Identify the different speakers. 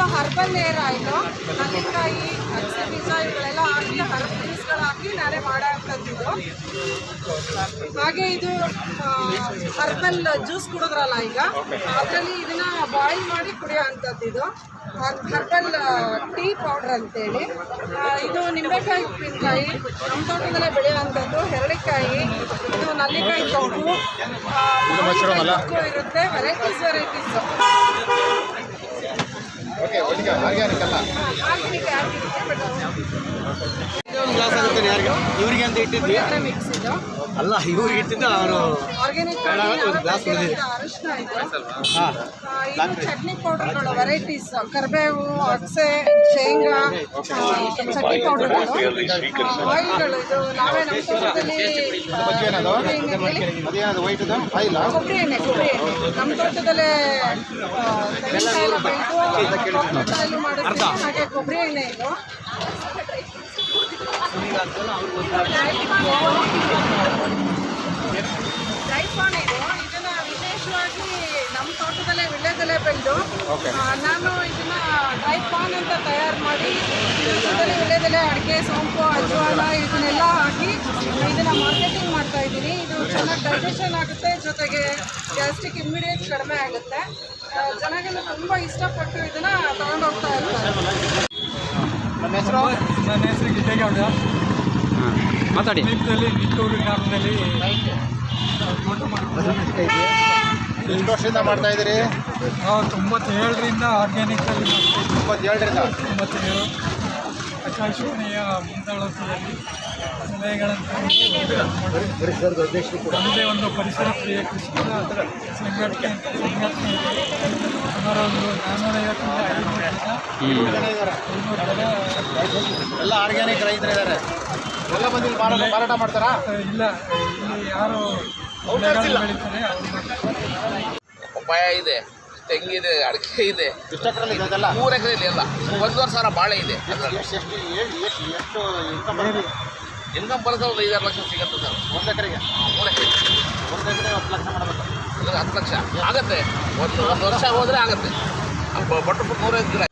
Speaker 1: ಇದು herbal hair oil, ನಲ್ಲಿಕಾಯಿ, ಅಗಸೆ ಬೀಜ ಇವುಗಳೆಲ್ಲ ಹಾಕಿ ಹರ್ಬ್ ಜ್ಯೂಸ್ಗಳು ಹಾಕಿ ನಾನೇ ಮಾಡೋಂಥದ್ದು. ಹಾಗೆ ಇದು ಹರ್ಬಲ್ ಜ್ಯೂಸ್ ಕುಡಿದ್ರಲ್ಲ ಈಗ, ಅದರಲ್ಲಿ ಇದನ್ನ ಬಾಯ್ಲ್ ಮಾಡಿ ಕುಡಿಯೋ ಅಂಥದ್ದು. ಇದು ಹರ್ಬಲ್ ಟೀ ಪೌಡರ್ ಅಂತೇಳಿ. ಇದು ನಿಂಬೆಕಾಯಿ ಉಪ್ಪಿನಕಾಯಿ, ನಮ್ಮ ತೋಟದಲ್ಲೇ ಬೆಳೆಯುವಂಥದ್ದು. ಹೆರಳಿಕಾಯಿ, ಇದು ನಲ್ಲಿಕಾಯಿ ತೊಕ್ಕು ಇರುತ್ತೆ. ವೆರೈಟೀಸ್
Speaker 2: ಇವರಿಗೆ ಅಂತ ಇಟ್ಟಿದ್ವಿ
Speaker 1: ಮಿಕ್ಸ್ ಇದು
Speaker 2: ಅಲ್ಲ, ಇವ್ರಿಗೆ ಇಟ್ಟಿದ್ದ ಅವರು
Speaker 1: ಆರ್ಗ್ಯಾನಿಕ್ ಅರಿಶಿನ ಇದು. ಚಟ್ನಿ ಪೌಡರ್ಗಳು ವೆರೈಟೀಸ್, ಕರಿಬೇವು, ಅಗಸೆ, ಶೇಂಗಾ, ಚಟ್ನಿ ಪೌಡರ್ಗಳು, ಆಯಿಲ್ಗಳು. ಇದು ನಾವೇ ನಮ್ಮ ತೋಟದಲ್ಲಿ ಕೊಬ್ಬರಿ ಎಣ್ಣೆ ನಮ್ಮ ತೋಟದಲ್ಲೇ ತೆಂಗಿನಕಾಯಿ ಎಲ್ಲ ಬೆಳೆದು ತೋಟದಲ್ಲೂ ಮಾಡಿಸ್ತೀವಿ. ಹಾಗೆ ಕೊಬ್ಬರಿ ಎಣ್ಣೆ ಇದು ಡ್ರೈ ಪಾನ್ ಇದು. ಇದನ್ನ ವಿಶೇಷವಾಗಿ ನಮ್ಮ ತೋಟದಲ್ಲೇ ವಿಳ್ಯದಲ್ಲೇ ಬೆಳೆದು ನಾನು ಇದನ್ನ ಡ್ರೈ ಪಾನ್ ಅಂತ ತಯಾರು ಮಾಡಿ ತೋಟದಲ್ಲಿ ವಿಳ್ಯದಲ್ಲೇ ಅಡಿಕೆ, ಸೋಂಪು, ಅಜ್ವಾನ ಇದನ್ನೆಲ್ಲ ಹಾಕಿ ಇದನ್ನ ಮಾರ್ಕೆಟಿಂಗ್ ಮಾಡ್ತಾ ಇದ್ದೀನಿ. ಇದು ಚೆನ್ನಾಗಿ ಡೈಜೆಷನ್ ಆಗುತ್ತೆ, ಜೊತೆಗೆ ಗ್ಯಾಸ್ಟ್ರಿಕ್ ಇಮ್ಮಿಡಿಯೇಟ್ ಕಡಿಮೆ ಆಗುತ್ತೆ. ಜನಗೆಲ್ಲ ತುಂಬ ಇಷ್ಟಪಟ್ಟು ಇದನ್ನ ತಗೊಂಡು ಹೋಗ್ತಾ ಇರ್ತಾರೆ.
Speaker 3: ನನ್ನ ಹೆಸರು ಗಿಡ್ಡೇಗೌಡ.
Speaker 2: ಮಾತಾಡಿ.
Speaker 3: ನಿಟ್ಟೂರು ಗ್ರಾಮದಲ್ಲಿ
Speaker 4: ಎಷ್ಟು ವರ್ಷದಿಂದ ಮಾಡ್ತಾ ಇದ್ದೀರಿ?
Speaker 3: ನಾವು 97ರಿಂದ ಆರ್ಗ್ಯಾನಿಕಲ್ಲಿ
Speaker 4: 97ರಿಂದ
Speaker 3: 97 ಆಕಾಶವಾಣಿಯ ಮುಂದಾಳತ್ವದಲ್ಲಿ ಸಲಹೆಗಳನ್ನು ನಮ್ಮದೇ ಒಂದು ಪರಿಸರ ಪ್ರಿಯ ಕೃಷಿಕರ ಸಂಘಟನೆ ಇದೆ. ಸುಮಾರು ಒಂದು 450ರಿಂದ 500 ಜನ
Speaker 4: ಎಲ್ಲ ಆರ್ಗ್ಯಾನಿಕ್ ರೈತರಿದ್ದಾರೆ. ಎಲ್ಲ ಬಂದು ಮಾರಾಟ ಮಾಡ್ತಾರಾ?
Speaker 3: ಇಲ್ಲ, ಇಲ್ಲಿ ಯಾರು ಬೆಳೀತಾರೆ
Speaker 5: ಪಪ್ಪಾಯ ಇದೆ, ತೆಂಗಿದೆ, ಅಡಿಕೆ ಇದೆ.
Speaker 4: ಎಷ್ಟು ಎಕರೆಯಲ್ಲಿ ಇದೆ ಅದೆಲ್ಲ?
Speaker 5: 3 ಎಕರೆಯಲ್ಲಿ ಎಲ್ಲ 1,500,000 ಬಾಳೆ ಇದೆ.
Speaker 4: ಎಷ್ಟು ಇನ್ಕಮ್
Speaker 5: ಇನ್ಕಮ್ ಬರೋದು ಒಂದು 5-6 ಲಕ್ಷ ಸಿಗುತ್ತೆ ಸರ್.
Speaker 4: 1 ಎಕರೆಗೆ?
Speaker 5: 3 ಎಕರೆ
Speaker 4: 1 ಎಕರೆ 10 ಲಕ್ಷ ಮಾಡಬೇಕು.
Speaker 5: 10 ಲಕ್ಷ ಆಗುತ್ತೆ. ಒಂದು ವರ್ಷ ಹೋದರೆ ಆಗುತ್ತೆ. ಬಟ್ಟು 100 ಗಿಡ